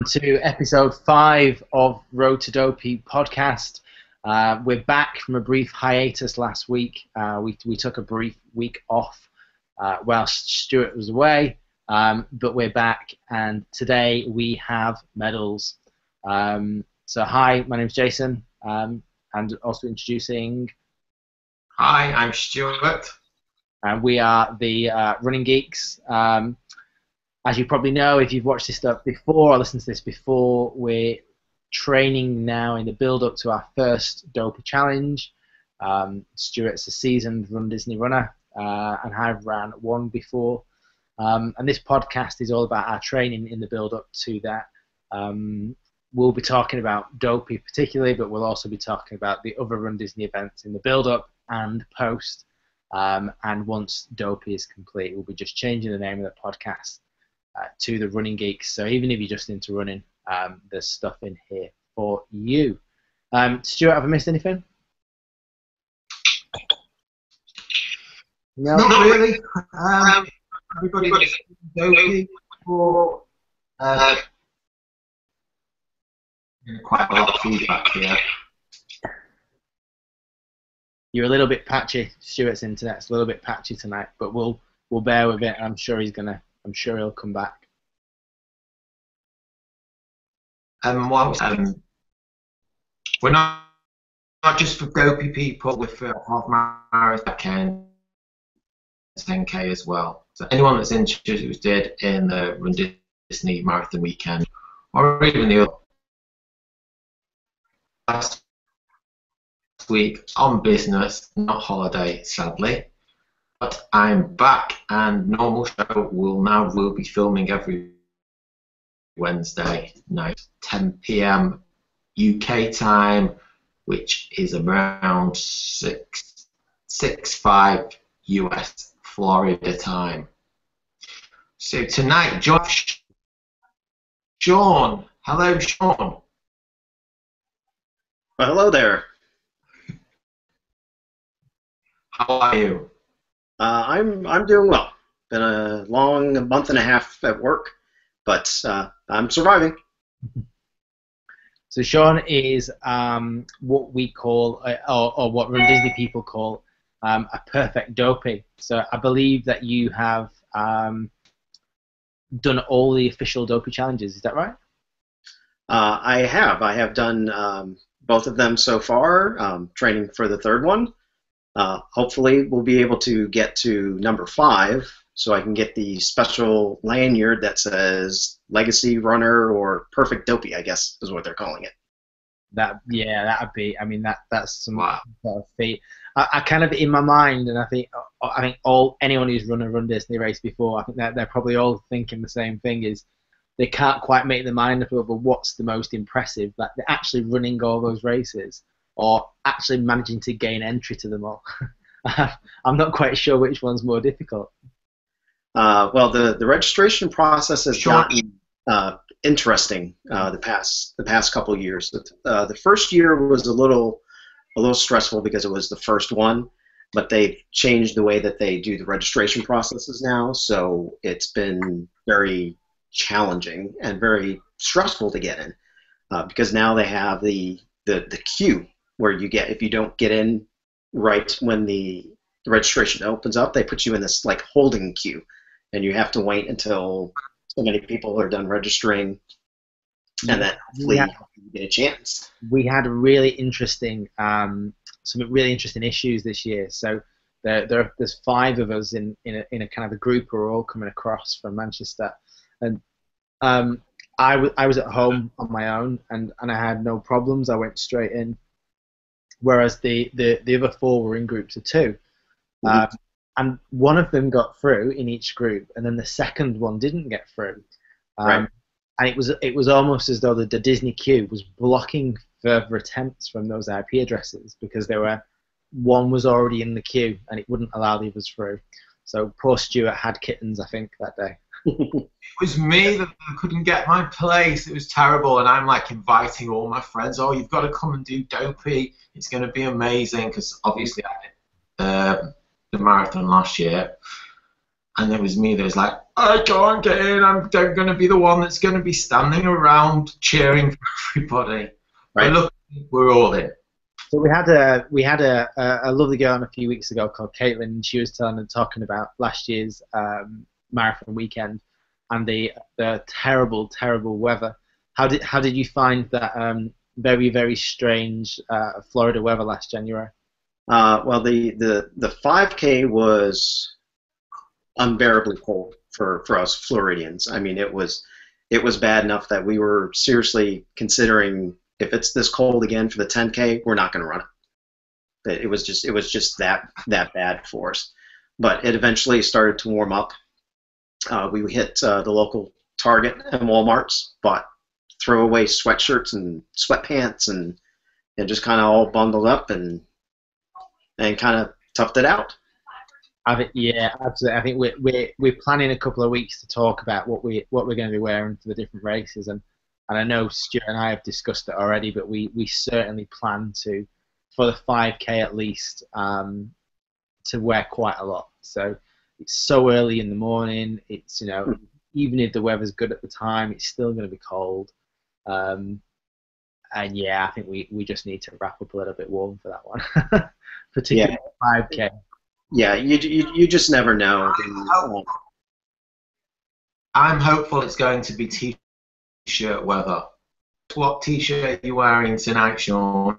to episode 5 of Road to Dopey podcast. We're back from a brief hiatus last week. We took a brief week off whilst Stewart was away, but we're back, and today we have medals. So hi, my name's Jason, and also introducing... Hi, I'm Stewart. And we are the Running Geeks. As you probably know, if you've watched this stuff before or listened to this before, we're training now in the build-up to our first Dopey challenge. Stuart's a seasoned Run Disney runner, and I've ran one before. And this podcast is all about our training in the build-up to that. We'll be talking about Dopey particularly, but we'll also be talking about the other Run Disney events in the build-up and post. And once Dopey is complete, we'll be just changing the name of the podcast to the Running Geeks. So even if you're just into running, there's stuff in here for you. Stuart, have I missed anything? No, not really. Everybody's Dopey for quite a lot of feedback here. You're a little bit patchy. Stuart's internet's a little bit patchy tonight, but we'll bear with it. I'm sure he'll come back. We're not just for Dopey people. We're for half marathon, 10K as well. So anyone that's interested in the Run Disney Marathon weekend, or even the other last week on business, not holiday, sadly. But I'm back, and normal show will be filming every Wednesday night, 10 p.m. UK time, which is around 6:05 US Florida time. So tonight, Sean. Hello, Sean. Well, hello there. How are you? I'm doing well. Been a long month and a half at work, but I'm surviving. So Sean is what we call, or what Run Disney people call, a perfect Dopey. So I believe that you have done all the official Dopey challenges. Is that right? I have done both of them so far. Training for the third one. Hopefully we'll be able to get to number 5, so I can get the special lanyard that says Legacy Runner or Perfect Dopey, I guess is what they're calling it. That'd be. I mean, that's some wow. sort of feat. I kind of, in my mind, and I think anyone who's run a Run Disney race before, I think that they're probably all thinking the same thing: is they can't quite make their mind up over what's the most impressive, like they're actually running all those races, or actually managing to gain entry to them all. I'm not quite sure which one's more difficult. Well, the registration process has gotten interesting the past couple of years. The first year was a little stressful because it was the first one, but they've changed the way that they do the registration processes now, so it's been very challenging and very stressful to get in because now they have the queue where you get, if you don't get in right when the registration opens up, they put you in this like holding queue, and you have to wait until so many people are done registering, and then hopefully you get a chance. We had really interesting, some really interesting issues this year. So there's 5 of us in a kind of a group who are all coming across from Manchester, and I was at home on my own, and I had no problems. I went straight in. Whereas the other 4 were in groups of 2. And one of them got through in each group, and then the second one didn't get through. Right. And it was almost as though the Disney queue was blocking further attempts from those IP addresses, because one was already in the queue, and it wouldn't allow the others through. So poor Stewart had kittens, I think, that day. It was me that couldn't get my place. It was terrible, and I'm like inviting all my friends. Oh, you've got to come and do Dopey. It's going to be amazing, because obviously I did the marathon last year, and it was me that was like, I can't get in. I'm going to be the one that's going to be standing around cheering for everybody. Right. But look, we're all in. So we had a lovely girl on a few weeks ago called Caitlin, and she was talking about last year's marathon weekend and the terrible weather. How did you find that very, very strange Florida weather last January? Well, the 5K was unbearably cold for us Floridians. I mean, it was bad enough that we were seriously considering, if it's this cold again for the 10K, we're not going to run it. It was just that bad for us. But it eventually started to warm up. We hit the local Target and Walmarts, bought throwaway sweatshirts and sweatpants, and just kind of all bundled up and kind of toughed it out. Yeah, absolutely. I think we're planning a couple of weeks to talk about what we're going to be wearing for the different races, and I know Stuart and I have discussed it already, but we certainly plan to, for the 5K at least, to wear quite a lot. So it's so early in the morning. It's, you know, even if the weather's good at the time, it's still going to be cold. And yeah, I think we just need to wrap up a little bit warm for that one, particularly 5K. Yeah, you just never know. I'm hopeful it's going to be t-shirt weather. What t-shirt are you wearing tonight, Sean?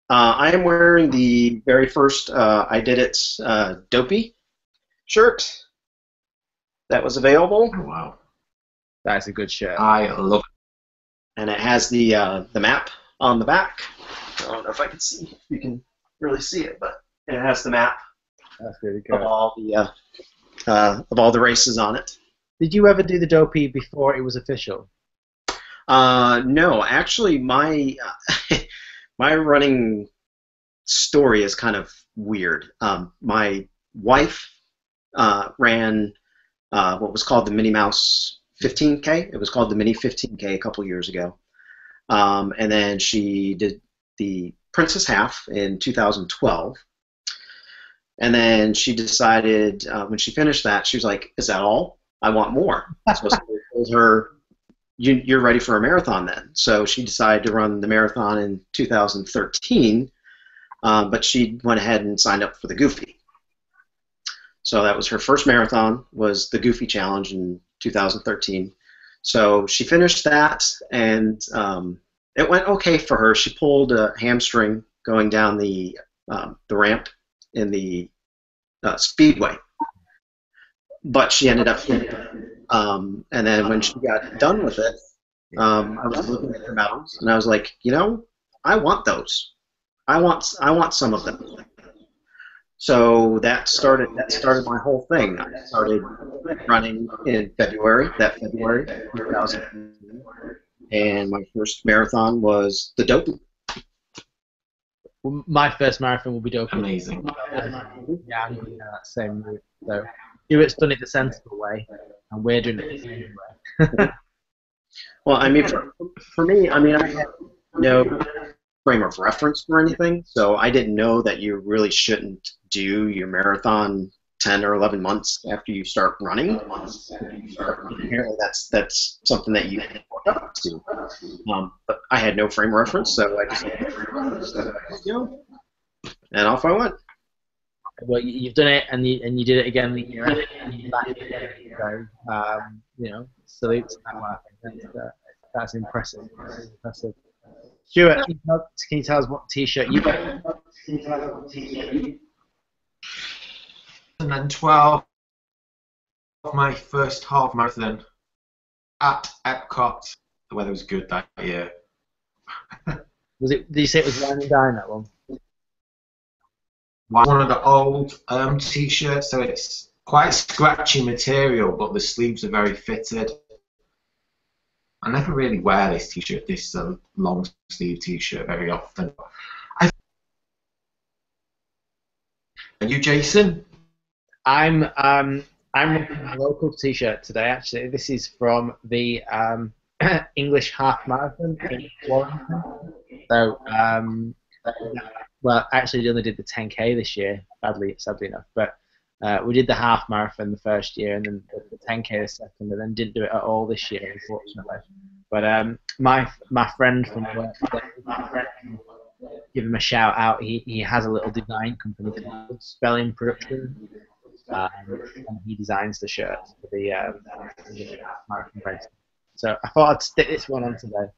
I am wearing the very first I Did It Dopey shirt that was available. Oh, wow. That's a good shirt. I love it. And it has the map on the back. I don't know if I can see. If you can really see it, but it has the map. That's really good. Of all the races on it. Did you ever do the Dopey before it was official? No, actually, my my running story is kind of weird. My wife ran what was called the Minnie Mouse 15K. It was called the Mini 15K a couple years ago, and then she did the Princess Half in 2012. And then she decided, when she finished that, she was like, "Is that all? I want more." So I told her, "You're ready for a marathon then." So she decided to run the marathon in 2013, but she went ahead and signed up for the Goofy. So that was her first marathon, was the Goofy Challenge in 2013. So she finished that, and it went okay for her. She pulled a hamstring going down the ramp in the speedway, but she ended up and then when she got done with it, I was looking at her medals, and I was like, you know, I want those. I want some of them. So that started my whole thing. I started running in February 2000, and my first marathon was the Dopey. My first marathon will be Dopey. Amazing. Yeah, I'm doing that same route. So Stuart's done it the sensible way, and we're doing it the same way. Well, I mean, for me, I mean, I had no frame of reference for anything, so I didn't know that you really shouldn't do your marathon 10 or 11 months after you start running. Apparently, that's something that you work up to. But I had no frame of reference, so I just, and off I went. Well, you've done it, and you did it again the year after. So, you know, salute to that. That's impressive. Impressive. Stuart, can you tell us what T-shirt you got? 2012, my first half marathon at Epcot. The weather was good that year. Did you say it was Wine and Dine, that one? One of the old T-shirts, so it's quite scratchy material, but the sleeves are very fitted. I never really wear this T-shirt, this long sleeve T-shirt, very often. Are you, Jason? I'm wearing a local T-shirt today. Actually, this is from the English Half Marathon in Warrington. So, well, actually, they only did the 10K this year, sadly enough. But We did the half marathon the first year, and then the 10K the second, and then didn't do it at all this year, unfortunately. But my friend from work, give him a shout out. He has a little design company called Spelling Production, and he designs the shirts for the marathon race. So I thought I'd stick this one on today.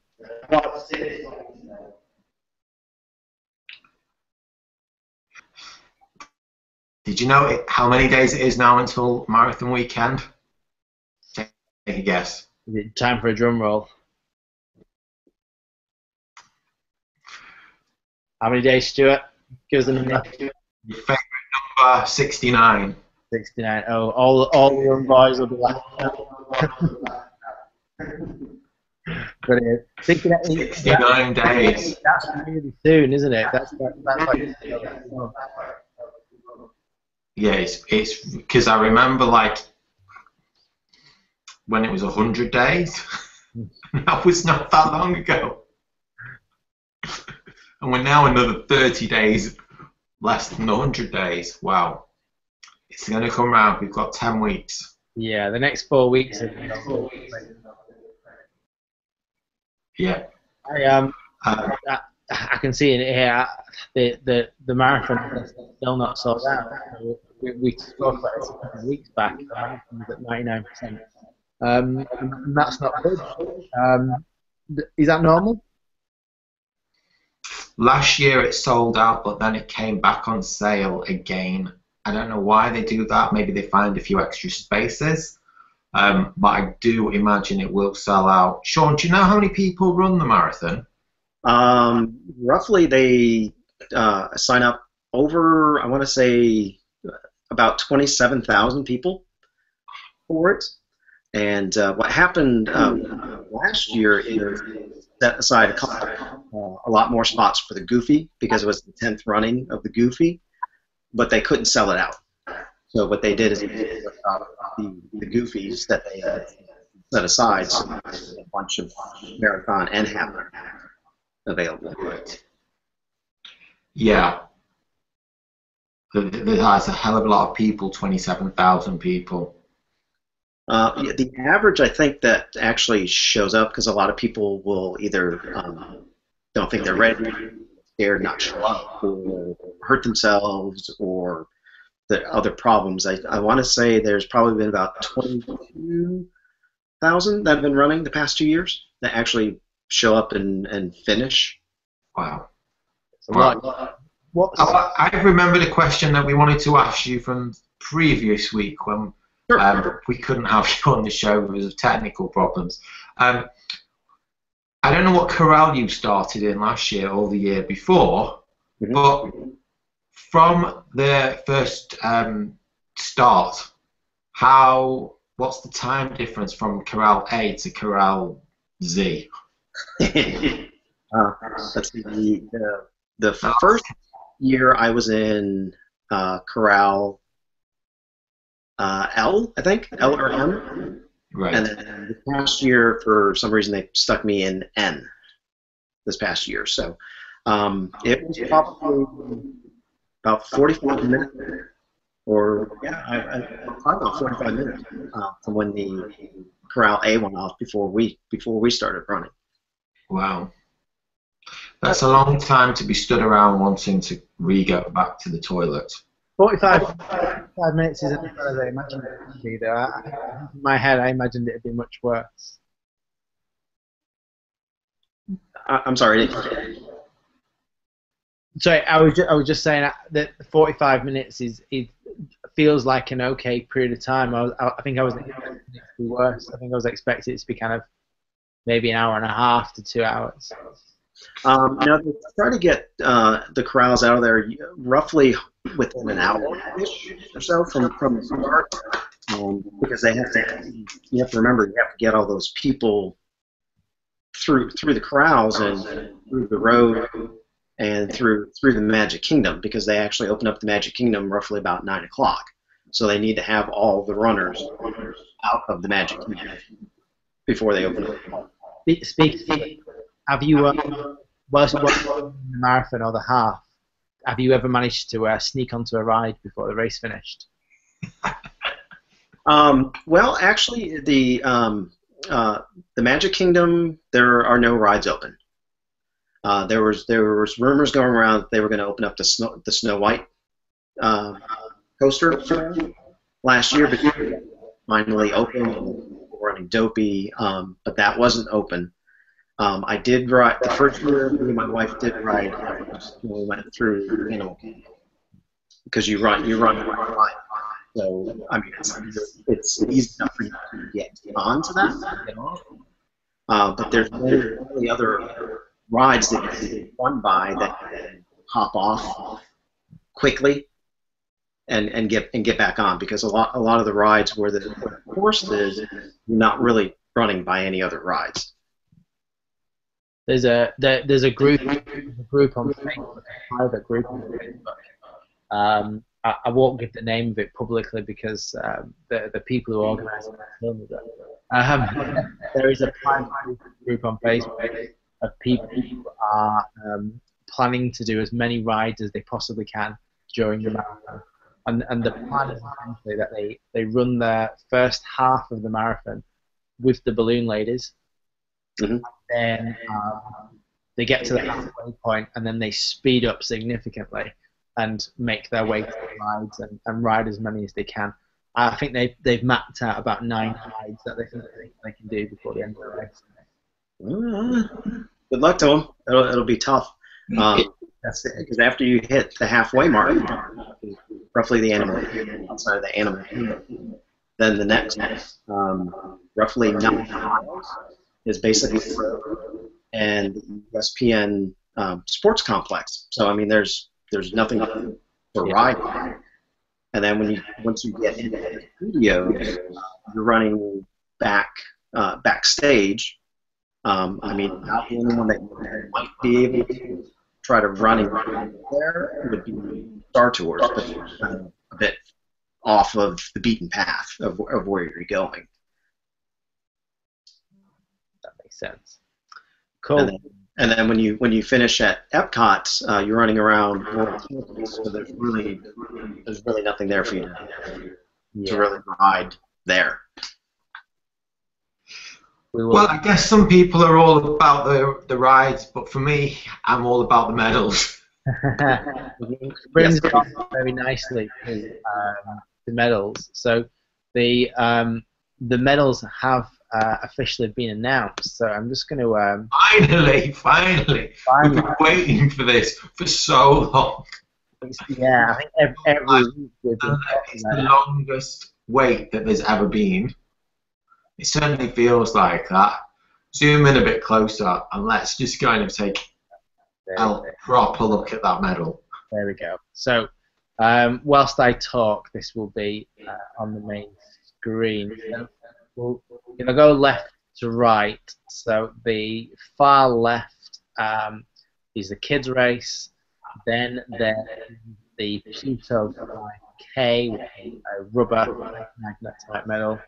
Did you know how many days it is now until marathon weekend? Take a guess. Is it time for a drum roll? How many days, Stuart? Give us the number. Your favourite number, 69. 69. Oh, all the young boys will be laughing. Brilliant. 69 days. That's really soon, isn't it? That's like. Yeah, it's because I remember like when it was 100 days. That was not that long ago. And we're now another 30 days less than 100 days. Wow. It's going to come round. We've got 10 weeks. Yeah, the next 4 weeks. Yeah. I can see it here. The marathon is still not sold out. We spoke about it a couple of weeks back. The marathon was at 99%. And that's not good. Is that normal? Last year it sold out, but then it came back on sale again. I don't know why they do that. Maybe they find a few extra spaces. But I do imagine it will sell out. Sean, do you know how many people run the marathon? Roughly, they sign up over, I want to say, about 27,000 people for it. And what happened last year is set aside a lot more spots for the Goofy because it was the 10th running of the Goofy, but they couldn't sell it out. So what they did is they did the Goofies that they set aside, so a bunch of marathon and half marathon available. Right. Yeah. There's a hell of a lot of people, 27,000 people. The average, I think, that actually shows up because a lot of people will either don't think they're ready, scared not show up, or hurt themselves, or the other problems. I want to say there's probably been about 22,000 that have been running the past 2 years that actually show up and finish. Wow. Wow. I remember the question that we wanted to ask you from previous week when we couldn't have you on the show because of technical problems. I don't know what corral you started in last year or the year before, but from the first start, what's the time difference from corral A to corral Z? Let's see. The first year I was in corral L, I think, L or M. Right. And then the past year, for some reason, they stuck me in N this past year. So it was probably about 45 minutes, or probably about 45 minutes from when the corral A went off before we started running. Wow. That's a long time to be stood around wanting to go back to the toilet. 45 minutes isn't as bad as I imagined it would be, though. In my head, I imagined it would be much worse. I'm sorry. Sorry, I was just saying that 45 minutes it feels like an okay period of time. I think I was expecting it to be worse. I think I was expecting it to be kind of maybe an hour and a half to 2 hours. Now they try to get the corrals out of there roughly within an hour or so from the start, because you have to remember, you have to get all those people through the corrals and through the road and through the Magic Kingdom, because they actually open up the Magic Kingdom roughly about 9 o'clock. So they need to have all the runners out of the Magic Kingdom before they open up. Speaking, have you, whilst watching the marathon or the half, have you ever managed to sneak onto a ride before the race finished? Well, actually, the Magic Kingdom, there are no rides open. There was rumors going around that they were going to open up the Snow White coaster last year, but finally open. Running Dopey, but that wasn't open. I did ride the first year. Me and my wife did ride when we went through Animal Kingdom because you run the ride. So I mean, it's easy enough for you to get onto that. But there's many other rides that you can run by that you can hop off quickly and get back on, because a lot of the rides where the course is, you're not really running by any other rides. There's a group on Facebook, a private group on Facebook. I won't give the name of it publicly because the people who organise it tell me that. There is a private group on Facebook of people who are planning to do as many rides as they possibly can during the marathon. And the plan is essentially that they run their first half of the marathon with the balloon ladies. Mm-hmm. Then they get to the halfway point, and then they speed up significantly and make their way to the rides and ride as many as they can. I think they've mapped out about 9 rides that they think they can do before the end of the race. Good luck to them. It'll be tough. Because after you hit the halfway mark, roughly the outside of the animal, then the next roughly 9 miles is basically and ESPN sports complex. So I mean, there's nothing to ride. And then once you get into the studio, you're running backstage. I mean, not the only one that might be able to try to run there would be Star Tours, but a bit off of the beaten path of where you're going. That makes sense. Cool. And then when you finish at Epcot, you're running around World Champions, so there's really nothing there for you to really ride there. Well, I guess some people are all about the rides, but for me, I'm all about the medals. Brings it on very nicely to the medals. So the medals have officially been announced. So I'm just going to finally, we've been waiting for this for so long. Yeah, I think every week we've been it's the longest wait that there's ever been. It certainly feels like that. Zoom in a bit closer and let's just kind of take a proper look at that medal. There we go. So whilst I talk, this will be on the main screen. So if I go left to right, so the far left is the kids race, then the Pluto 5K with a rubber magnet type medal.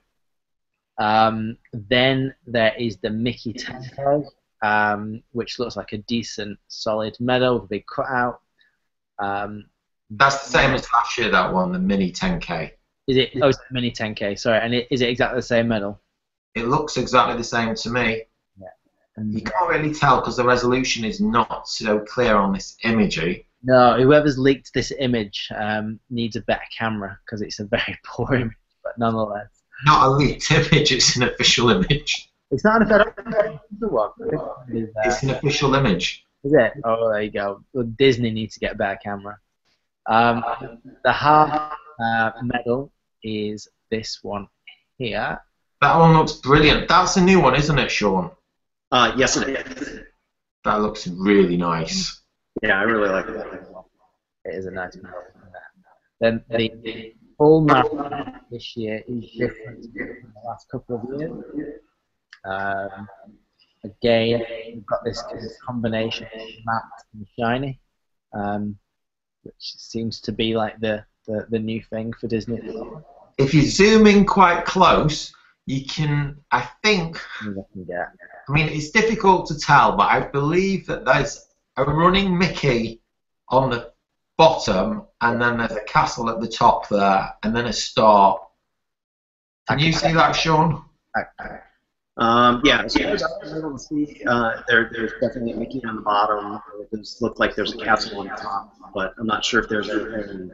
Then there is the Mickey 10K, which looks like a decent solid medal with a big cutout. That's the same as last year, that one, the mini 10K. Is it? Oh, it's the mini 10K, sorry. And is it exactly the same medal? It looks exactly the same to me. Yeah. You can't really tell because the resolution is not so clear on this imagery. No, whoever's leaked this image needs a better camera because it's a very poor image, but nonetheless. Not a leaked image, it's an official image. It's not an official one. It's an official image. Is it? Oh, there you go. Well, Disney needs to get a better camera. The half medal is this one here. That one looks brilliant. That's a new one, isn't it, Sean? Yes, it is. That looks really nice. Yeah, I really like that. It is a nice medal. Then the full marathon this year is different from the last couple of years. Again, we've got this combination of matte and shiny, which seems to be like the new thing for Disney. If you zoom in quite close, you can, I think, I mean, it's difficult to tell, but I believe that there's a running Mickey on the bottom, and then there's a castle at the top there, and then a star. Can you see that, Sean? Yeah, as far as I was able to see, there's definitely a Mickey on the bottom. It does look like there's a castle on the top, but I'm not sure if there's anything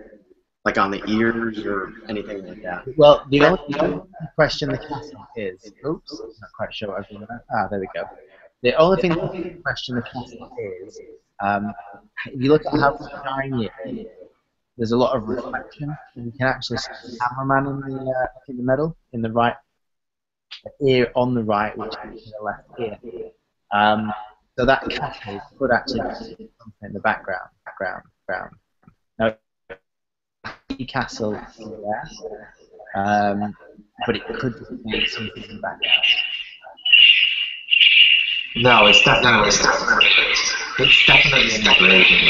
like on the ears or anything like that. Well, the only question the castle is, oops, not quite sure what I've done there. Ah, there we go. The only thing the question the castle is, if you look at how shiny it is, there's a lot of reflection, and you can actually see the cameraman in the middle, in the right ear on the right, which is the left ear. So that castle could actually be something in the background. Now, the castle is there, but it could just be something in the background. No, it's definitely in the grading.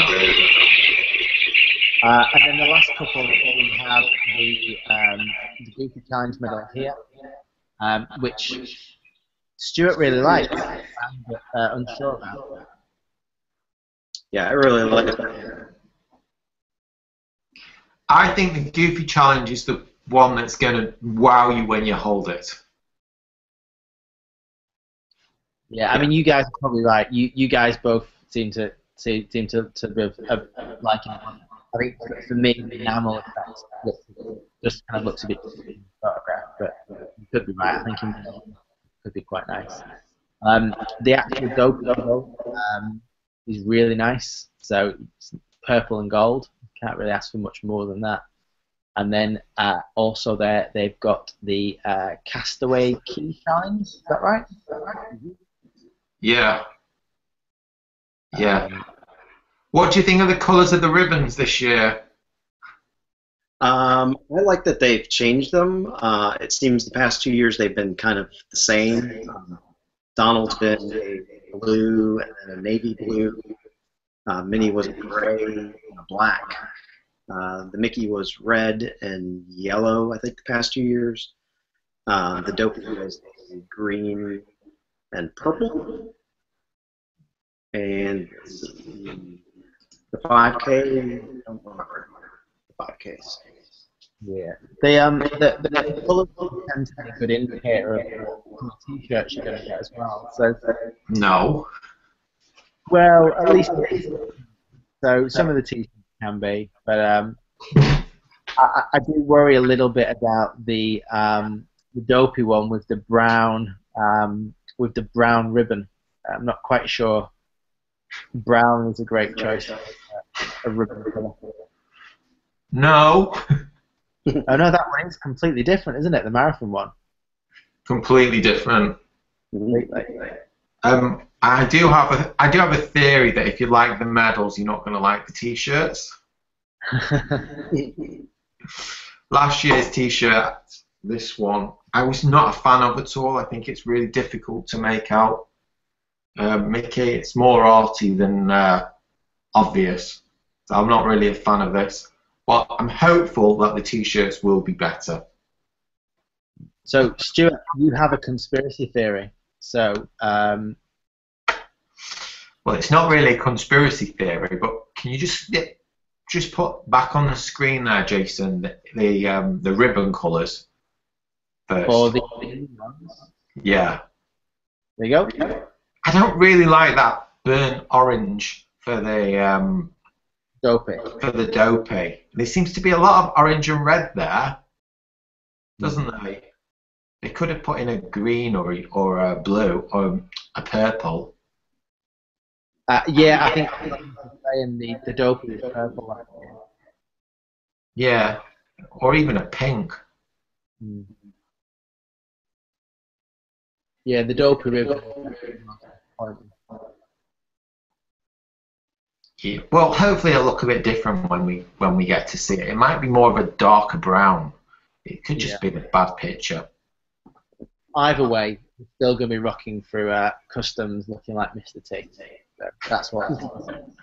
And then the last couple, we have the Dopey Challenge medal here, which Stewart really liked, and unsure about. Yeah, I really like it. I think the Goofy Challenge is the one that's going to wow you when you hold it. Yeah, I mean, you guys are probably right. You guys both seem to be liking it. I think for me, the enamel effect just kind of looks a bit photographed, but you could be right. I think it could be quite nice. The actual Dopey logo is really nice. So it's purple and gold. Can't really ask for much more than that. And then also they've got the Castaway Key Challenge. Is that right? Yeah. What do you think of the colours of the ribbons this year? I like that they've changed them. It seems the past 2 years they've been kind of the same. Donald's been a blue and then a navy blue. Minnie was gray and a black. The Mickey was red and yellow, I think, the past 2 years. The Dopey was green and purple. And the 5K, I don't remember the 5Ks. Yeah. The colours tend to be a good indicator of what t-shirts you're going to get as well. So No. well, at least so some of the t-shirts can be, but I do worry a little bit about the Dopey one with the brown ribbon. I'm not quite sure. Brown is a great choice of ribbon colour. No. Oh no, that one is completely different, isn't it? The marathon one. Completely different. I do have a theory that if you like the medals, you're not going to like the t-shirts. Last year's t-shirt, this one, I was not a fan of at all. I think it's really difficult to make out. Mickey, it's more arty than obvious. So I'm not really a fan of this. But I'm hopeful that the t-shirts will be better. So, Stuart, you have a conspiracy theory. So, well, it's not really a conspiracy theory, but can you just put back on the screen there, Jason, the ribbon colours first? For the ones? Yeah. There you go. I don't really like that burnt orange for the Dopey. For the Dopey. There seems to be a lot of orange and red there, doesn't they? They could have put in a green or a blue or a purple. Yeah, I think saying the Dopey is purple. Yeah, or even a pink. Mm. Yeah, the Dopey ribbon. Yeah. Well, hopefully it'll look a bit different when we get to see it. It might be more of a darker brown. It could just be a bad picture. Either way, we're still going to be rocking through customs looking like Mr. T. So that's what I'm saying.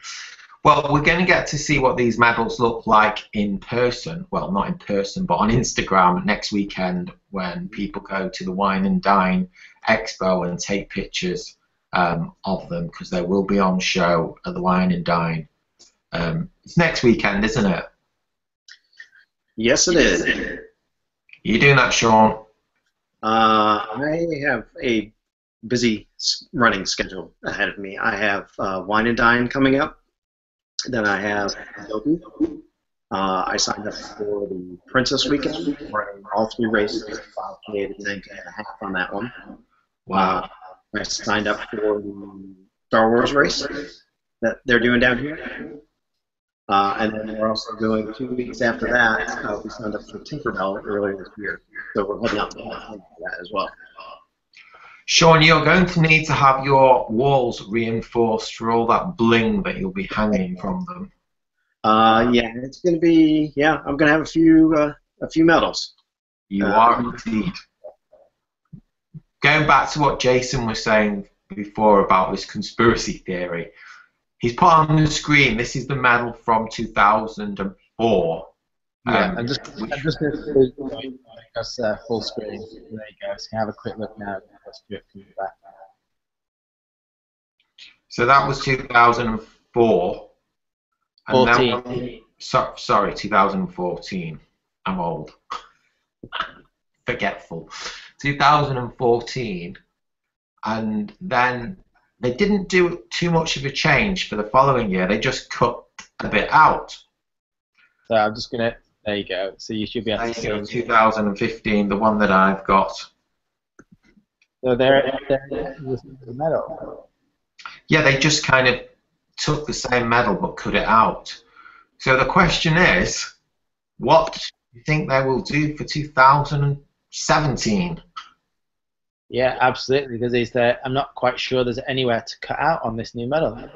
Well, we're going to get to see what these medals look like in person. Well, not in person, but on Instagram next weekend when people go to the Wine and Dine Expo and take pictures of them, because they will be on show at the Wine and Dine. It's next weekend, isn't it? Yes, it is. You doing that, Sean? I have a busy running schedule ahead of me. I have Wine and Dine coming up. Then I have Dopey. I signed up for the Princess Weekend, running all 3 races, 5K to 10K and a half on that one. Wow. I signed up for the Star Wars race that they're doing down here. And then we're also doing 2 weeks after that, we signed up for Tinkerbell earlier this year. So we're heading up to that as well. Sean, you're going to need to have your walls reinforced for all that bling that you'll be hanging from them. Yeah, it's going to be, I'm going to have a few medals. You are indeed. Going back to what Jason was saying before about this conspiracy theory, he's put on the screen, this is the medal from 2004. Yeah, I'm just going to us full screen. There you go. So you can have a quick look now. Stewart comes back. So that was 2004. And 14. then, sorry, 2014. I'm old. Forgetful. 2014. And then they didn't do too much of a change for the following year. They just cut a bit out. So I'm just going to... There you go. So you should be able to see. 2015, the one that I've got. So there was the medal. Yeah, they just kind of took the same medal but cut it out. So the question is, what do you think they will do for 2017? Yeah, absolutely. Because I'm not quite sure there's anywhere to cut out on this new medal.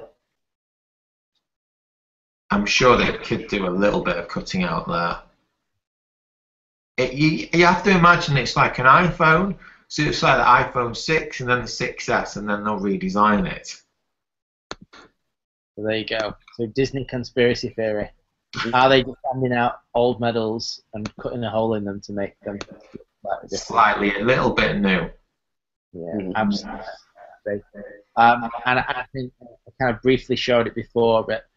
I'm sure they could do a little bit of cutting out there. You have to imagine it's like an iPhone, so it's like the iPhone 6 and then the 6S, and then they'll redesign it. So there you go. So Disney conspiracy theory. Are they just handing out old medals and cutting a hole in them to make them slightly a little bit new? Yeah, absolutely. And I think I kind of briefly showed it before, but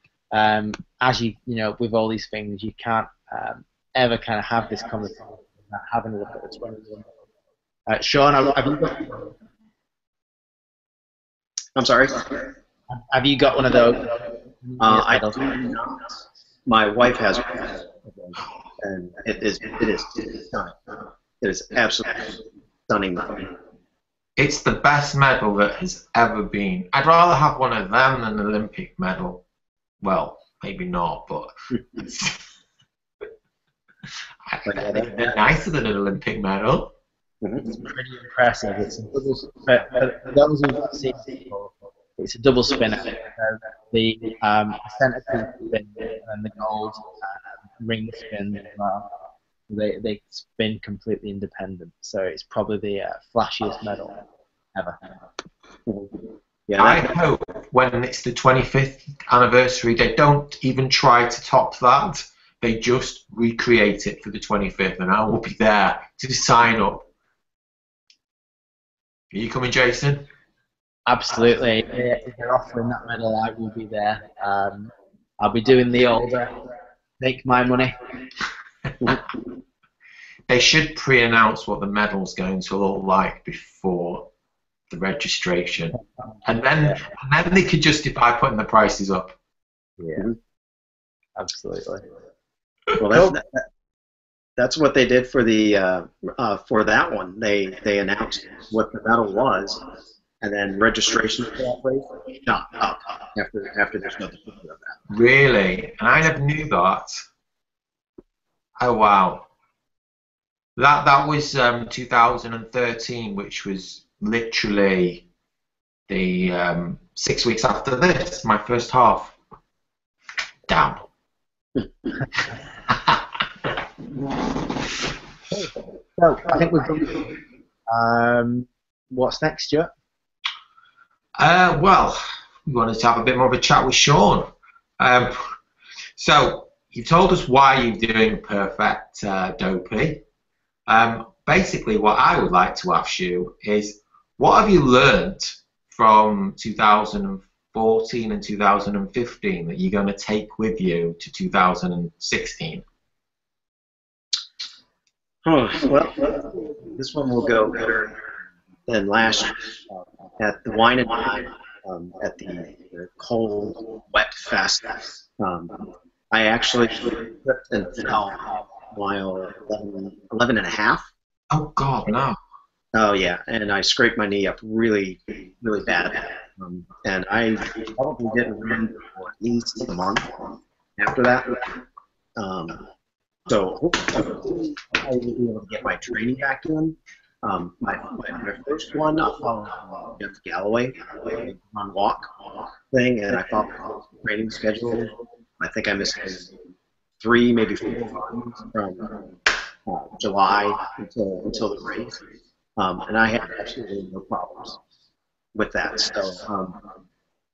as you know, with all these things, you can't ever kind of have this conversation without having a look at the 21. Sean, have you got? I'm sorry. Have you got one of those? I do not. My wife has one, and it is stunning. It is absolutely stunning. It's the best medal that has ever been. I'd rather have one of them than an Olympic medal. Well, maybe not, but they're nicer than an Olympic medal. It's pretty impressive. It's a double, for those who've not seen it, it's a double spinner. The centerpiece spin and the gold ring spin as well. They spin completely independent, so it's probably the flashiest medal ever. Yeah, I hope when it's the 25th anniversary, they don't even try to top that. They just recreate it for the 25th, and I will be there to sign up. Are you coming, Jason? Absolutely. If they're offering that medal, I will be there. I'll be doing the old take my money. They should pre-announce what the medal's going to look like before the registration, and then they could justify putting the prices up. Yeah, absolutely. Well, that's what they did for the for that one. They announced what the medal was, and then registration for that race shot up after there's nothing of that. Really? And I never knew that. Oh wow. That was 2013, which was literally the 6 weeks after this, my first half. Damn. So I think we've done. What's next, Stuart? Well, we wanted to have a bit more of a chat with Sean. So you've told us why you're doing Perfect Dopey. Basically, what I would like to ask you is, what have you learned from 2004 2014 and 2015 that you're going to take with you to 2016? Oh, well, this one will go better than last year at the Wine and Dine, at the cold, wet fest. I actually tripped and fell mile 11 and a half. Oh, God, no. Oh, yeah, and I scraped my knee up really, really bad. And I probably didn't run for at least a month after that. So hopefully I will be able to get my training back in. My first one, I followed Jeff Galloway on walk thing, and I followed the training schedule. I think I missed 3, maybe 4 runs from July until the race, and I had absolutely no problems with that. So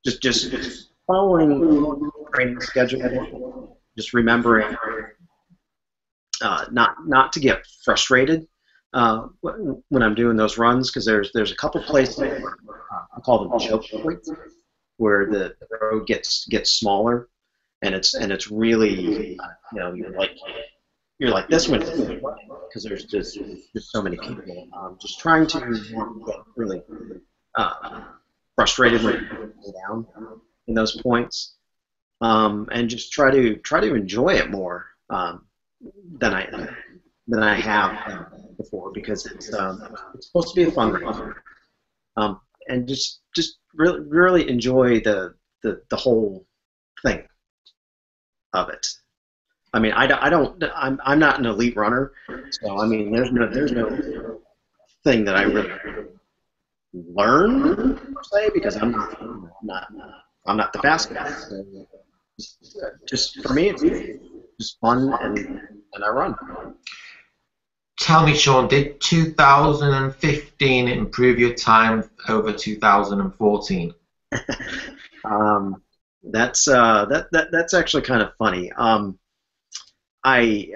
just following the training schedule, just remembering not to get frustrated when I'm doing those runs, because there's a couple places where, I call them choke points, where the road gets smaller, and it's really you're like this one because there's just so many people. Just trying to not get really frustrated when you're down in those points, and just try to enjoy it more than I have before, because it's supposed to be a fun race, and just really enjoy the whole thing of it. I mean, I'm not an elite runner, so I mean, there's no thing that I really learn per se, because I'm not the fastest guy. So just for me, it's just fun, and I run. Tell me, Sean, did 2015 improve your time over 2014? That's actually kind of funny. I'm a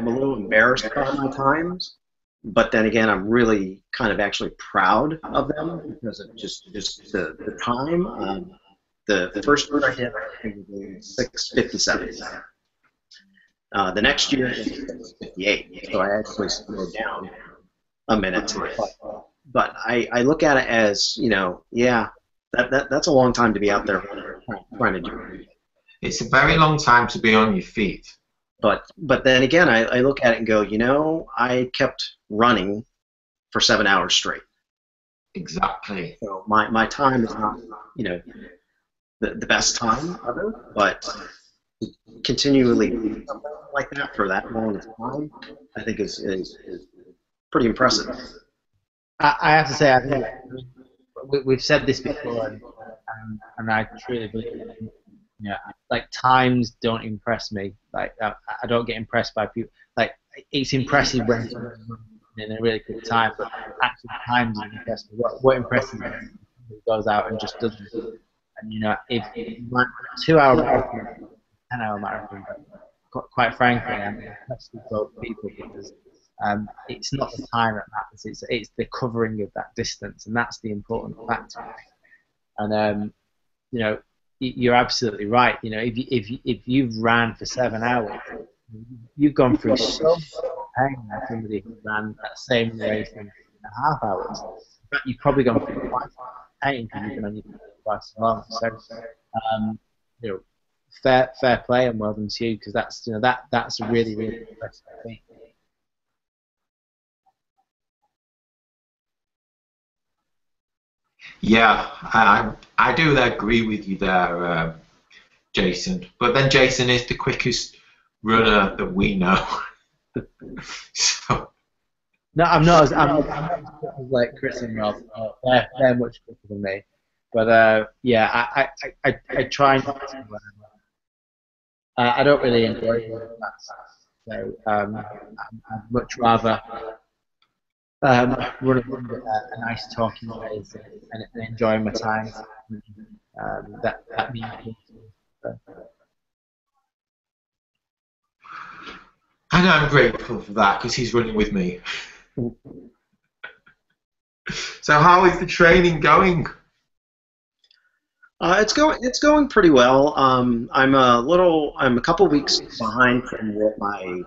little embarrassed by my times, but then again, I'm really kind of actually proud of them, because of just the time. The first one I did, I think, was 6:57. The next year it was 6:58, so I actually slowed down a minute. But I look at it as, yeah, that's a long time to be out there trying to do it. It's a very long time to be on your feet. But then again, I look at it and go, I kept running for 7 hours straight. Exactly. So my time is not, the best time ever, but continually doing something like that for that long of time, I think is pretty impressive. I have to say, I think we've said this before, and I truly believe it. Like, times don't impress me. Like, I don't get impressed by people. Like, it's impressive when someone's in a really good time, but actually times don't impress me. What impresses me is who goes out and just does it. And if you want a 2-hour marathon, 10-hour marathon, quite frankly, I'm impressed with both people, because it's not the time that matters. It's the covering of that distance, and that's the important factor. And you're absolutely right. If you've ran for 7 hours, you've gone through so much pain as somebody who ran that same race in 1.5 hours. In fact, you've probably gone through twice as much pain, because you've been on your feet twice as long. So, fair play and well done to you, because that's a really, really impressive thing. Yeah, I do agree with you there, Jason. But then Jason is the quickest runner that we know. So. No, I'm not as like Chris and Rob. They're much quicker than me. But yeah, I try not to. I don't really enjoy that. So I'd much rather run a nice talking race and enjoy my time. That means. And I'm grateful for that, because he's running with me. So how is the training going? It's going pretty well. I'm a couple weeks behind from what my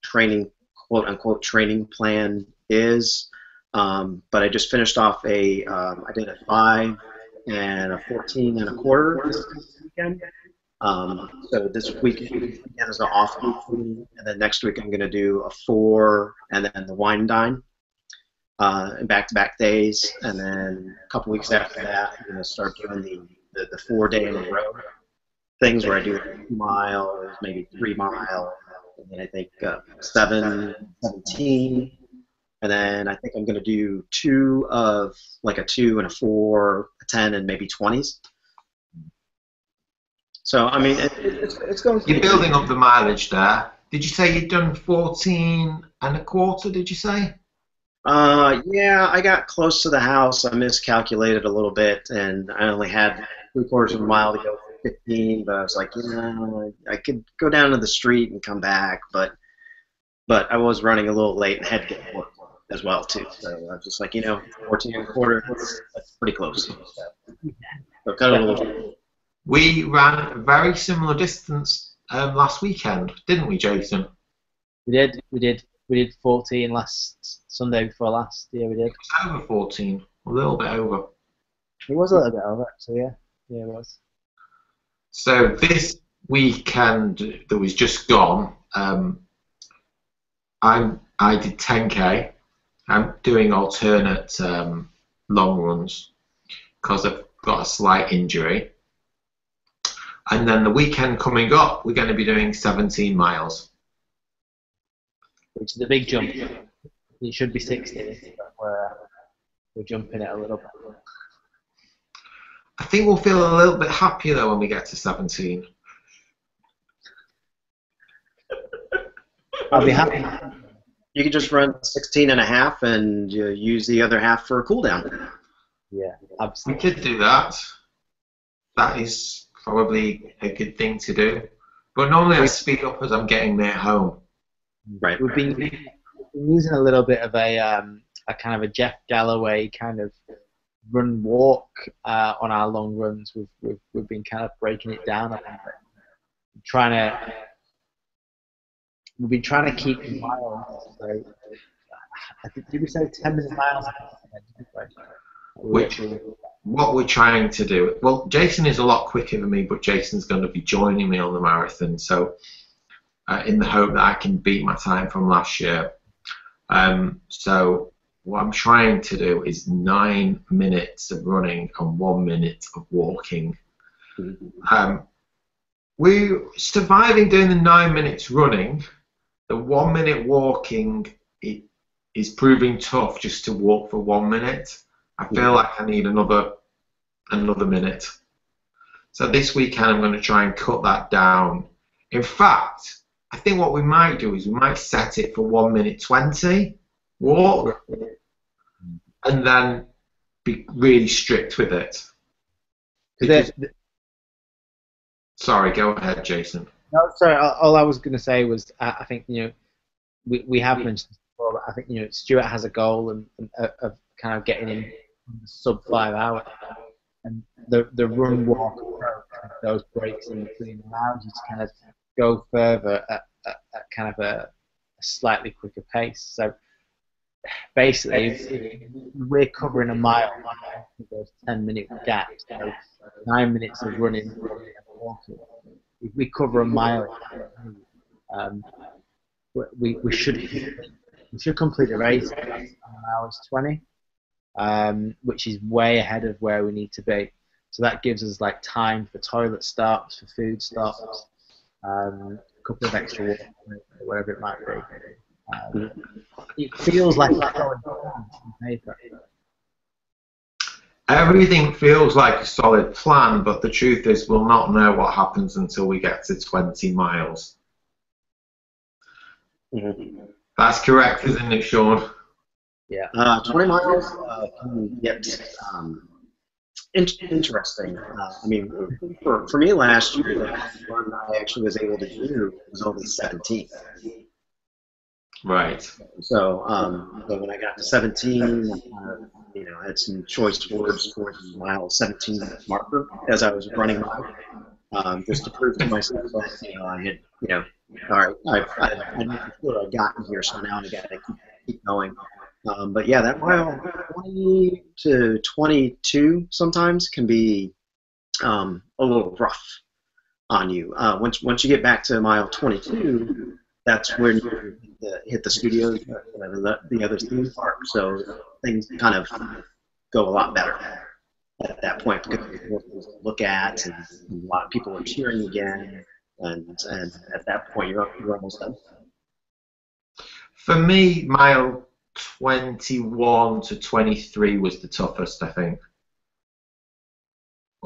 training, quote unquote, training plan is. But I just finished off I did a 5 and a 14 and a quarter this weekend. So this weekend is an off week for me, and then next week I'm going to do a 4 and then the wine and dine, and back-to-back days, and then a couple weeks after that I'm going to start doing the 4-day in a row things where I do 2 miles, maybe 3 miles, and then I think 7, 17, and then I think I'm going to do 2 of like a 2 and a 4, a 10, and maybe 20s. So I mean, it's going. You're building up the mileage there. Did you say you'd done 14 and a quarter? Did you say? Yeah, I got close to the house. I miscalculated a little bit, and I only had 3/4 of a mile to go for 15. But I was like, I could go down to the street and come back, but I was running a little late and had to get work as well too. So I was just like, 14 and a quarter. That's pretty close. So kind of a little. We ran a very similar distance last weekend, didn't we, Jason? We did 14 last Sunday before last. Yeah, we did. It was over 14, a little bit over. It was a little bit over, actually. Yeah, it was. So this weekend that was just gone, I did 10K. I'm doing alternate long runs because I've got a slight injury. And then the weekend coming up, we're going to be doing 17 miles. Which is a big jump. It should be 60, but we're jumping it a little bit. I think we'll feel a little bit happier though when we get to 17. I'll be happy. You could just run 16 and a half and use the other half for a cool down. Yeah, We absolutely. could do that. That is probably a good thing to do. But normally I speed up as I'm getting near home. Right. We've been using a little bit of a kind of a Jeff Galloway kind of run walk on our long runs. We've been kind of breaking it down a little bit. We've been trying to keep the miles. So, I think, did we say 10-minute miles? What we're trying to do, well, Jason is a lot quicker than me, but Jason's going to be joining me on the marathon, so in the hope that I can beat my time from last year. So what I'm trying to do is 9 minutes of running and 1 minute of walking. We're surviving doing the 9 minutes running. The 1 minute walking is proving tough just to walk for 1 minute. I feel like I need another minute. So this weekend I'm going to try and cut that down. In fact, I think what we might do is we might set it for 1 minute 20 walk, and then be really strict with it. Sorry, go ahead, Jason. No, sorry. All I was going to say was I think we have mentioned this before, but I think Stewart has a goal of kind of getting in sub 5 hours, and the run walk approach with those breaks in between allows you to kind of go further at kind of a slightly quicker pace. So basically, if we're covering a mile with those 10-minute gaps, so 9 minutes of running and walking. If we cover a mile, we should complete the race in 1 hour 20. Which is way ahead of where we need to be. So that gives us like time for toilet stops, for food stops, a couple of extra walks, whatever it might be. It feels like it's going on paper. Everything feels like a solid plan, but the truth is we'll not know what happens until we get to 20 miles. That's correct, isn't it, Sean? Yeah. 20 miles can get interesting. I mean, for me last year, the one I actually was able to do was only 17. Right. So, but when I got to 17, I had some choice words for the mile 17 marker as I was running just to prove to myself that I had, all right, I know for sure I've gotten here, so now I got to keep going. But yeah, that mile 20 to 22 sometimes can be a little rough on you. Once you get back to mile 22, that's when you hit the studios, the other theme park. So things kind of go a lot better at that point because there's more things to look at, and a lot of people are cheering again, and at that point you're almost done. For me, mile 21 to 23 was the toughest, I think.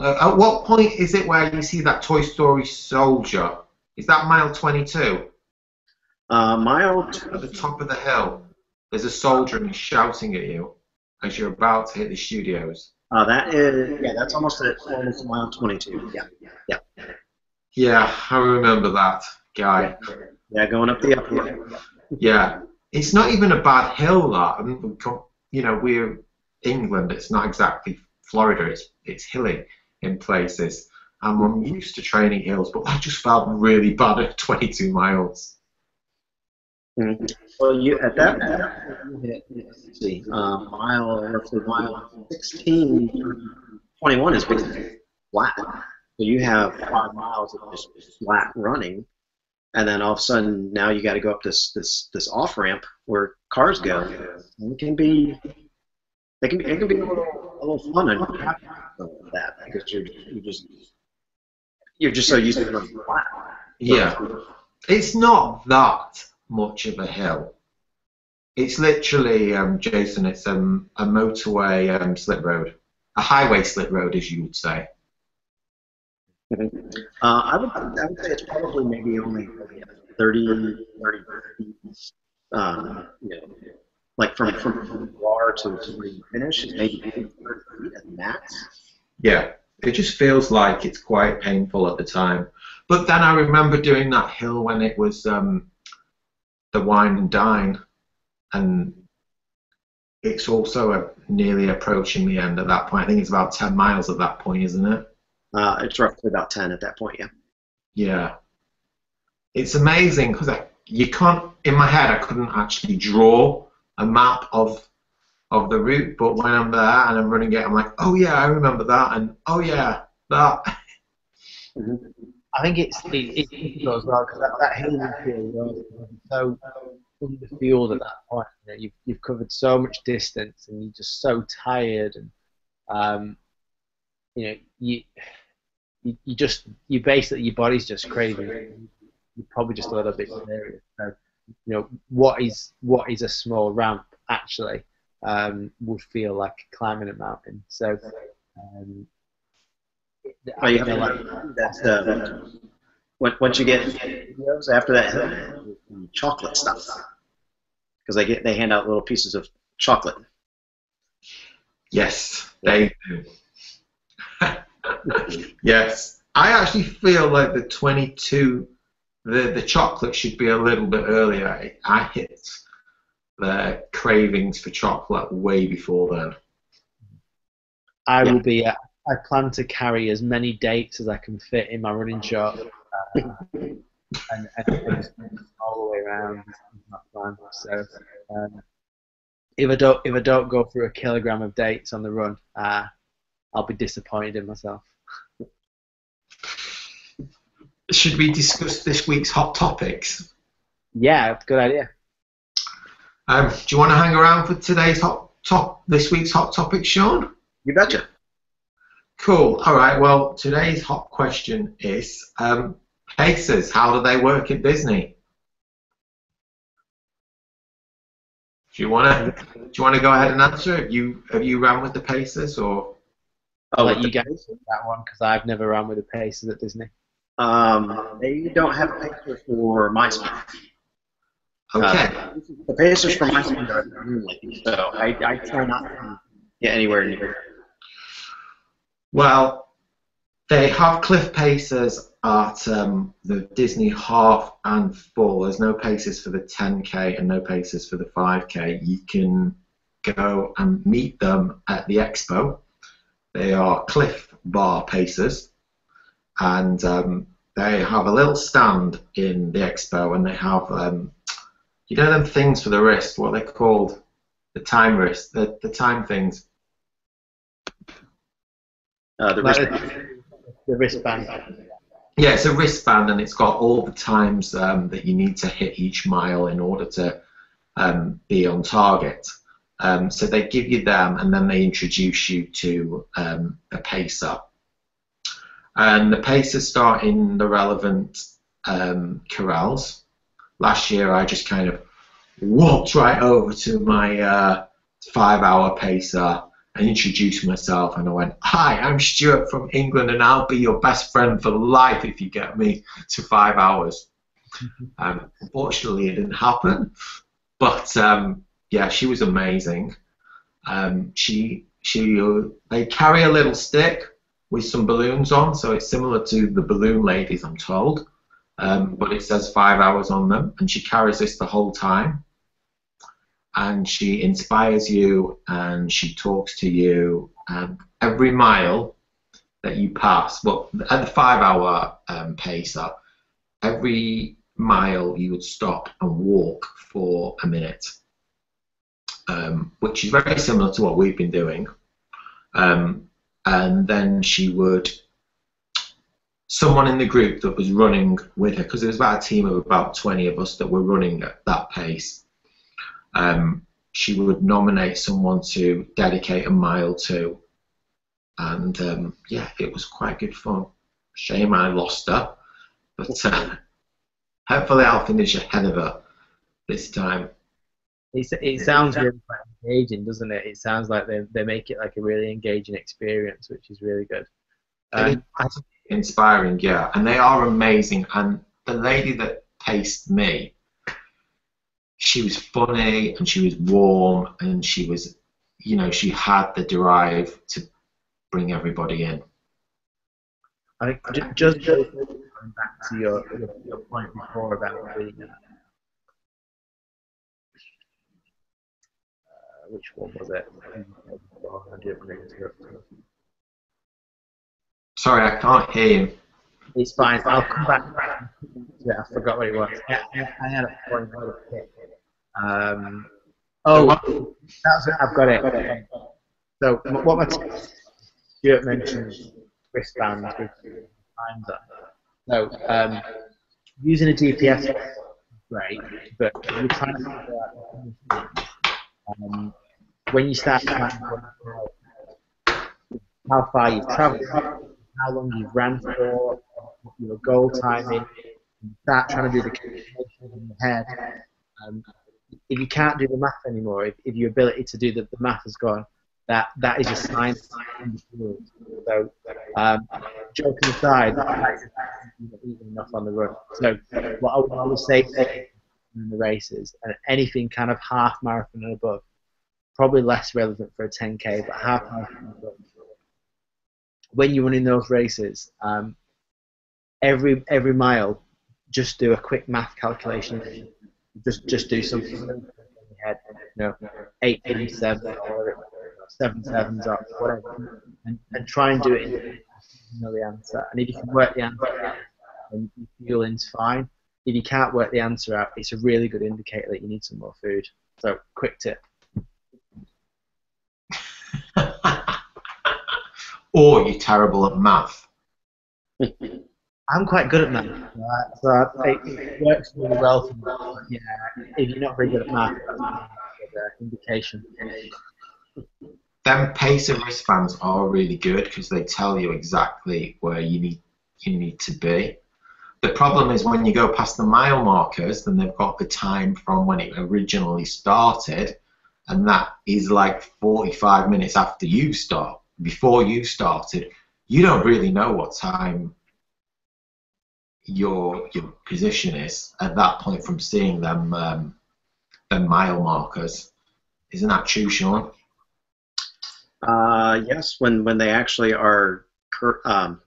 At what point is it where you see that Toy Story soldier? Is that mile 22? Mile at the top of the hill, there's a soldier and he's shouting at you as you're about to hit the studios. That's almost mile 22. Yeah. Yeah, I remember that guy. Yeah, going up the upper. Yeah, it's not even a bad hill. That I mean, we're England. It's not exactly Florida. It's hilly in places. And I'm used to training hills, but I just felt really bad at 22 miles. Mm-hmm. Well, at that point, you hit, mile 16 through 21 is basically flat. So you have 5 miles of just flat running, and then all of a sudden now you got to go up this off ramp where cars go. And it can be a little fun and that because you're just so used to running flat. Yeah, it's not that much of a hill. It's literally, Jason, it's a motorway slip road, a highway slip road, as you would say. Mm-hmm. I would say it's probably maybe only 30 feet. Like from the bar to where you finish is maybe 30 feet at the max. Yeah, it just feels like it's quite painful at the time. But then I remember doing that hill when it was the Wine and Dine, and it's also nearly approaching the end at that point. I think it's about 10 miles at that point, isn't it? It's roughly about 10 at that point, yeah. Yeah. It's amazing because you can't, in my head, I couldn't actually draw a map of the route, but when I'm there and I'm running it, I'm like, oh yeah, I remember that, and oh yeah, that. Mm-hmm. I think it's difficult as well because that hill field is so underfueled at that point. You've covered so much distance and you're just so tired, and you basically your body's just craving. You're probably just a little bit delirious. So what is a small ramp actually would feel like climbing a mountain. So. Once you get videos after that, chocolate stuff, because they hand out little pieces of chocolate. Yes, they do. Yes, I actually feel like the 22, the chocolate should be a little bit earlier. I hit the cravings for chocolate way before then. I plan to carry as many dates as I can fit in my running short, and just all the way around. My plan. So if I don't go through a kilogram of dates on the run, I'll be disappointed in myself. Should we discuss this week's hot topics? Yeah, good idea. Do you want to hang around for today's this week's hot topic, Sean? You betcha. Cool. All right. Well, today's hot question is paces. How do they work at Disney? Do you want to go ahead and answer? Have you ran with the paces or? I'll let you guys do that one because I've never ran with the paces at Disney. They don't have a pacer for my speed. Okay. The pacers for my speed are only, so I try not to get anywhere near. Well, they have cliff pacers at the Disney half and full, there's no paces for the 10K and no paces for the 5K. You can go and meet them at the expo. They are Cliff Bar Pacers, and they have a little stand in the expo, and they have, you know, them things for the wrist, what are they called? The time wrist, the time things. The wristband. Yeah, it's a wristband, and it's got all the times that you need to hit each mile in order to be on target. So they give you them, and then they introduce you to a pacer. And the pacers start in the relevant corrals. Last year, I just kind of walked right over to my 5-hour pacer and introduced myself, and I went, "Hi, I'm Stewart from England, and I'll be your best friend for life if you get me to 5 hours." Unfortunately, it didn't happen, but yeah, she was amazing. They carry a little stick with some balloons on, so it's similar to the balloon ladies, I'm told, but it says 5 hours on them, and she carries this the whole time. And she inspires you, and she talks to you, and every mile that you pass, well, at the 5-hour pacer, every mile you would stop and walk for a minute, which is very similar to what we've been doing. And then someone in the group that was running with her, because there was about a team of about 20 of us that were running at that pace, she would nominate someone to dedicate a mile to, and yeah, it was quite good fun. Shame I lost her, but hopefully I'll finish ahead of her this time. It sounds really quite engaging, doesn't it? It sounds like they make it like a really engaging experience, which is really good. It's inspiring, yeah, and they are amazing. And the lady that paced me, she was funny, and she was warm, and she was, you know, she had the drive to bring everybody in. I think just going back to your point before about the which one was it? Sorry, I can't hear you. It's fine. I'll come back. Yeah, I forgot what it was. I had a point where it hit. Oh, that's it. I've got it. So what my Stewart mentioned, wristbands with times on. So using a GPS is great, but you're trying to figure out when you start planning how far you've travelled, how long you've ran for, what your goal time is, and start trying to do the calculations in your head. If you can't do the math anymore, if your ability to do the math is gone, that is a sign. So, joking aside, that's eating enough on the run. So, what I would always say in the races, and anything kind of half marathon and above, probably less relevant for a 10K, but half marathon and above. When you're running those races, every mile, just do a quick math calculation. Just do something in your head, 8 7 or 7 7s or whatever, and try and do it until you know the answer. And if you can work the answer out, then your fueling's fine. If you can't work the answer out, it's a really good indicator that you need some more food. So, quick tip. Or you're terrible at math. I'm quite good at math, right? So it works really well for me. Yeah, if you're not very good at math, that's a good indication. Them pacer wristbands are really good because they tell you exactly where you need to be. The problem is when you go past the mile markers, then they've got the time from when it originally started, and that is like 45 minutes after you start. Before you started, you don't really know what time your position is at that point from seeing them mile markers. Isn't that true, Sean? Yes, when they actually are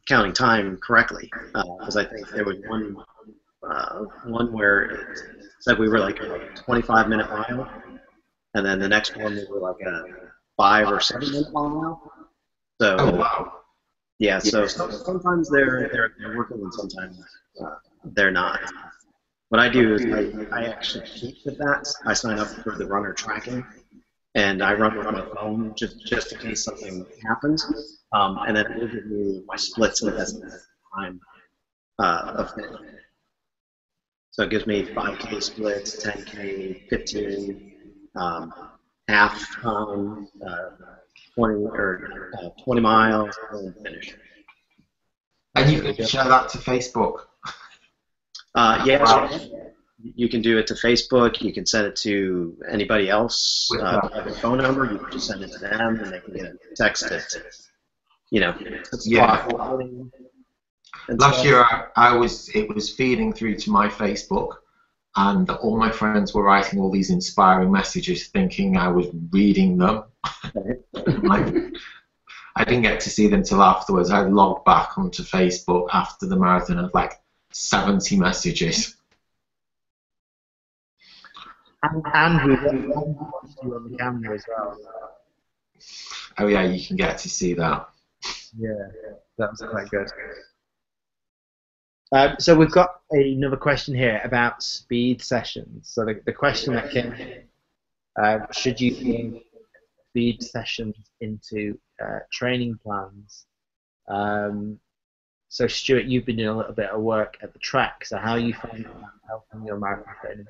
counting time correctly, because I think there was one where it said we were like a 25-minute mile, and then the next one we were like a 5 or 7-minute mile. So, Oh wow. yeah, so sometimes they're working and sometimes they're not. What I do is I actually keep the that. I sign up for the runner tracking, and I run with my phone just in case something happens. And then it will give me my splits and that's time of finish. So it gives me 5K splits, 10K, 15, half time, 20 miles, and finish. And you can share that to Facebook. Yeah, Wow. you can do it to Facebook. You can send it to anybody else. If you have a phone number, you can just send it to them, and they can get a text it. Yeah. And Last year, it was feeding through to my Facebook, and all my friends were writing all these inspiring messages, thinking I was reading them. I didn't get to see them till afterwards. I logged back onto Facebook after the marathon and had like 70 messages. And we watched you on the camera as well. Oh yeah, you can get to see that. Yeah, that was quite good. So we've got another question here about speed sessions. So the question that came in, should you bring speed sessions into training plans? So Stewart, you've been doing a little bit of work at the track. So how are you finding that helping your marathon training?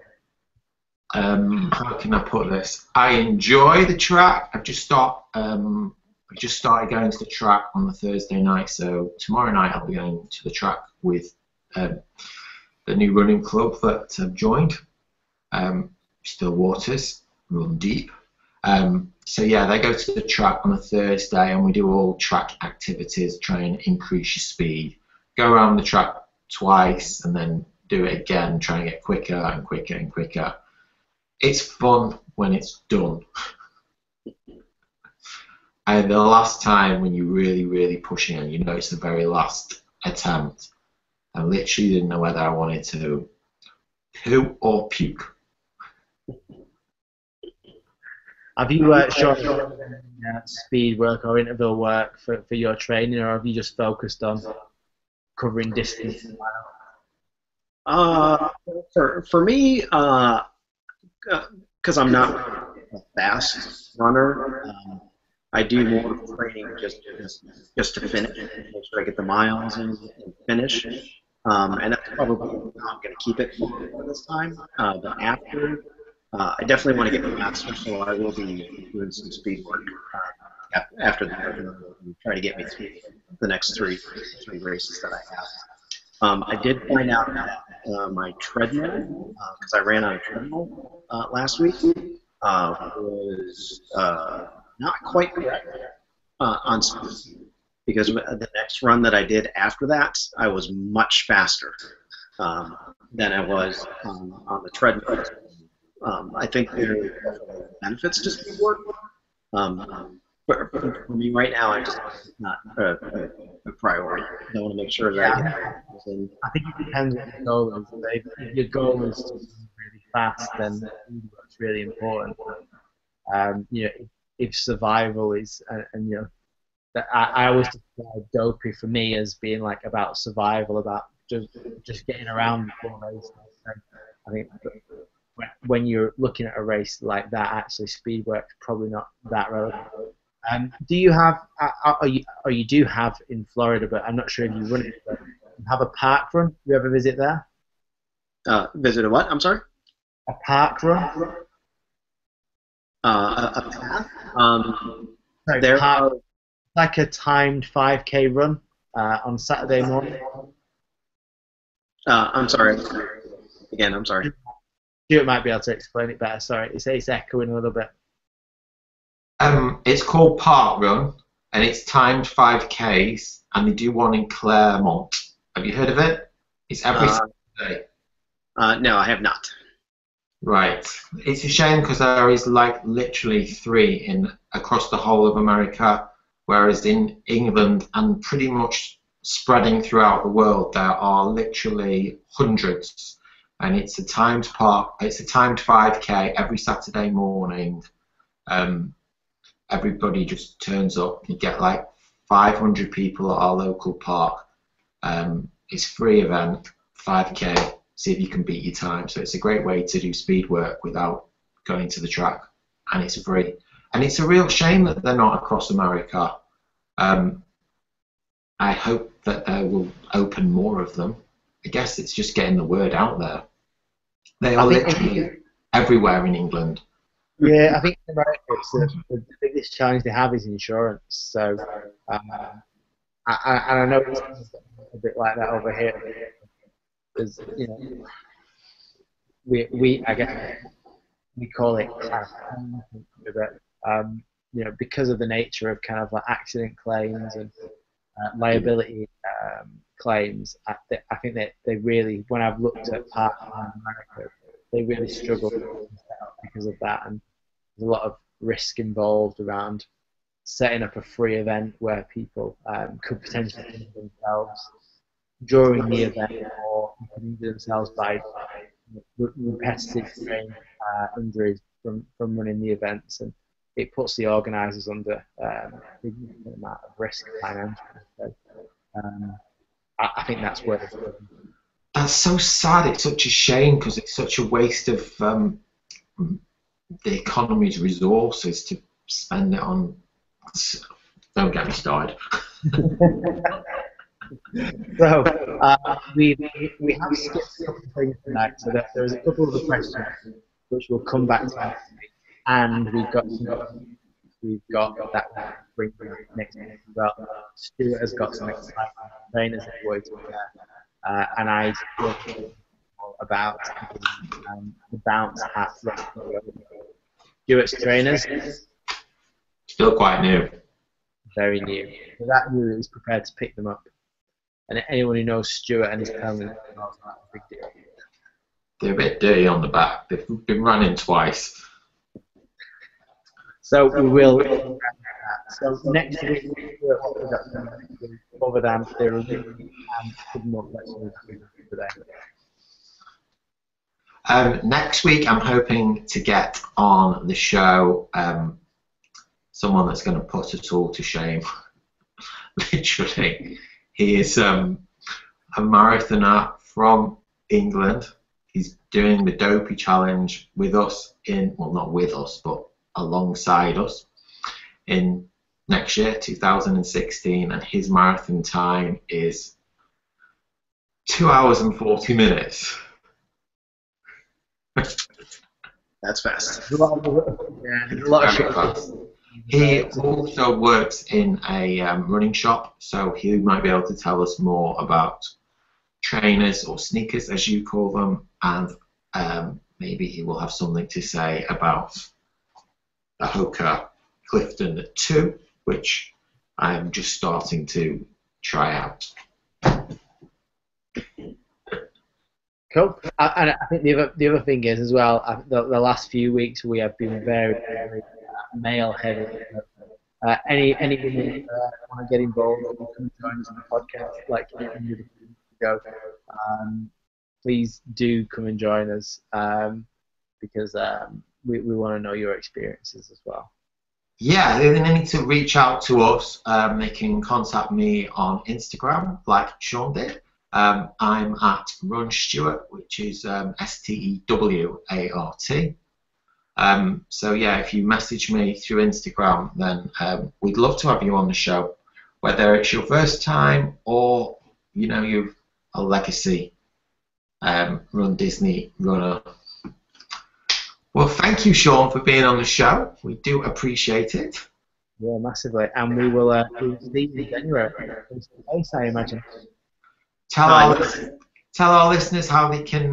How can I put this? I enjoy the track. I just started going to the track on the Thursday night. So tomorrow night I'll be going to the track with the new running club that I've joined, Still Waters, Run Deep. So yeah, they go to the track on a Thursday and we do all track activities, try and increase your speed. Go around the track twice and then do it again, try and get quicker and quicker and quicker. It's fun when it's done. And the last time when you're really, really pushing and you know it's the very last attempt, I literally didn't know whether I wanted to poo or puke. Have you shown speed work or interval work for your training, or have you just focused on covering distance? For me, because I'm not a fast runner, I do more training just to finish, make sure I get the miles in and finish. And that's probably how I'm going to keep it for this time. But after, I definitely want to get faster, so I will be doing some speed work after the marathon and try to get me through the next three races that I have. I did find out that my treadmill, because I ran on a treadmill last week, was not quite correct on speed. Because the next run that I did after that, I was much faster than I was on the treadmill. I think there are benefits to speed work. But for me right now, it's not a priority. I want to make sure that I get it. I think it depends what your goal is. If your goal is to be really fast, then speed work's really important. If survival is, and I always describe Dopey for me as being like about survival, about just getting around before races. I think when you're looking at a race like that, actually speed work's probably not that relevant. Do you have, or you do have in Florida, but I'm not sure if you run it, but you have a park run? You ever visit there? Visit a what? I'm sorry? A park run? A path? Sorry, there park, like a timed 5K run on Saturday morning. I'm sorry. Again, I'm sorry. Stuart might be able to explain it better. Sorry, it's echoing a little bit. It's called Park Run, and it's timed 5Ks, and they do one in Claremont. Have you heard of it? It's every Saturday. No, I have not. Right. It's a shame because there is like literally 3 across the whole of America, whereas in England and pretty much spreading throughout the world, there are literally hundreds. And it's a timed 5K every Saturday morning. Everybody just turns up. You get like 500 people at our local park. It's a free event, 5K. See if you can beat your time. So it's a great way to do speed work without going to the track, and it's free. And it's a real shame that they're not across America. I hope that they will open more of them. I guess it's just getting the word out there. They are literally everywhere in England. Yeah, I think in America the biggest challenge they have is insurance. So, I know it's a bit like that over here. Because, you know, I guess we call it you know, because of the nature of kind of like accident claims and liability claims, I think that they really, when I've looked at parks in America, they really struggle because of that, and there's a lot of risk involved around setting up a free event where people could potentially injure themselves during the event, or injure themselves by repetitive strain injuries from running the events, and it puts the organisers under a significant amount of risk financially. So, I think that's where it's going. That's so sad. It's such a shame because it's such a waste of the economy's resources to spend it on. Don't get me started. So we have skipped a couple of things tonight, so that there's a couple of the questions which we'll come back to next week, and we've got that bring next week as well. Stewart has got some exciting trainers that we're waiting there, and I spoke about the bounce hat. Stewart's trainers. Still quite new. Very new. So that new is prepared to pick them up. And anyone who knows Stewart and his permanent knows that's a big deal. They're a bit dirty on the back. They've been running twice. So we will. So next week, other than the review and some more questions today. Next week, I'm hoping to get on the show someone that's going to put us all to shame. Literally. He is a marathoner from England. He's doing the Dopey challenge with us well, not with us, but alongside us in next year, 2016, and his marathon time is 2 hours and 40 minutes. That's fast. There's a lot of shit. Fast. He also works in a running shop, so he might be able to tell us more about trainers or sneakers, as you call them, and maybe he will have something to say about the Hoka Clifton 2, which I am just starting to try out. Cool. And I think the other thing is as well, the last few weeks we have been very, very male heavy. Any women want to get involved or come and join us on the podcast, like you go, please do come and join us, because we want to know your experiences as well. Yeah, they need to reach out to us. They can contact me on Instagram, like Sean did. I'm at Run Stewart, which is STEWART. So yeah, if you message me through Instagram, then we'd love to have you on the show, whether it's your first time or you've a legacy Run Disney runner. Well, thank you, Sean, for being on the show. We do appreciate it. Yeah, massively, and we will see you in January. I imagine. Tell our listeners how they can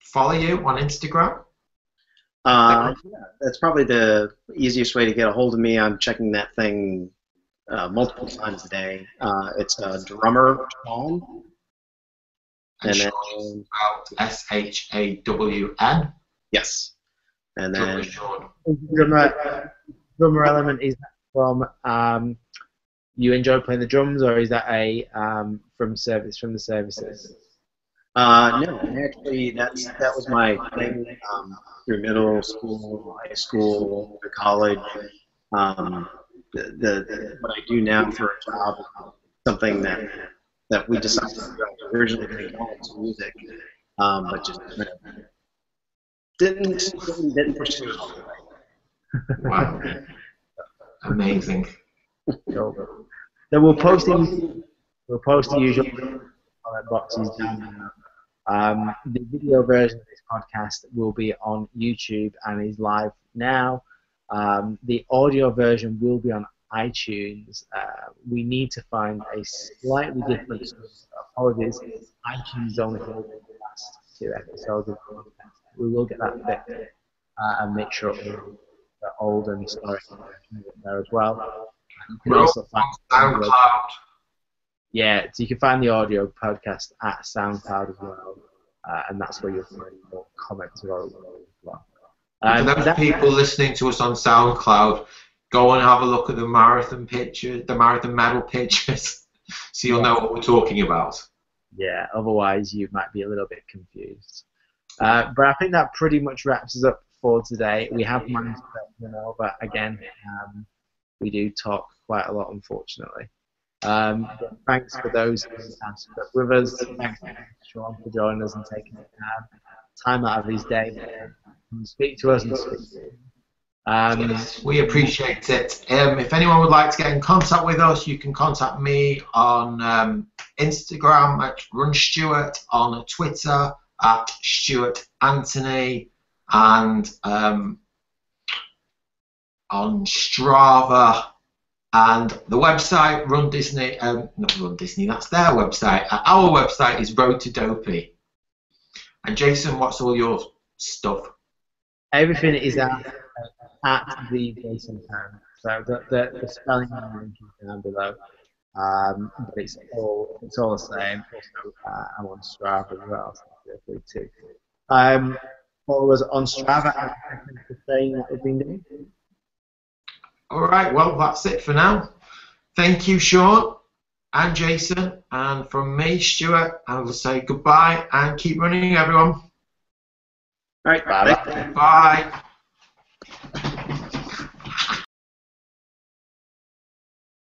follow you on Instagram. Yeah, that's probably the easiest way to get a hold of me. I'm checking that thing multiple times a day. It's Drummer Sean. And then SHAWN. Yes. And then Drummer Element is from you enjoy playing the drums, or is that a from the services? No, actually, that was my thing through middle school, high school, college. What I do now for a job is something that we decided to do. I originally didn't go into music, but just didn't pursue it. Wow. Amazing. Cool. So we'll post the usual comment boxes down below. The video version of this podcast will be on YouTube and is live now. The audio version will be on iTunes. We need to find a slightly different source. Apologies, iTunes only holds the last 2 episodes of the podcast. We will get that fixed and make sure the old and historic version is there as well. You can also find SoundCloud. Yeah, so you can find the audio podcast at SoundCloud as well, and that's where you'll find more comments about it as well. For those people listening to us on SoundCloud, go and have a look at the marathon picture, the marathon medal pictures, so you'll know what we're talking about. Yeah, otherwise you might be a little bit confused. But I think that pretty much wraps us up for today. We have managed to, but again, we do talk quite a lot, unfortunately. But thanks for those who have stuck with us. Thanks to Sean for joining us and taking time out of his day to speak to us and speak to Yes, we appreciate it. If anyone would like to get in contact with us, you can contact me on Instagram at RunStewart, on Twitter at Stewart Anthony, and on Strava, and the website Run Disney, not Run Disney, that's their website. Our website is Road to Dopey. And Jason, what's all your stuff? Everything is at the Jason Pan. So the spelling and the link is down below. But it's all the same. Also, I'm on Strava as well, so feel free to follow us on Strava and for saying what we've been doing. All right, well, that's it for now. Thank you, Sean and Jason, and from me, Stuart, I will say goodbye and keep running, everyone. All right, Bye. Bye.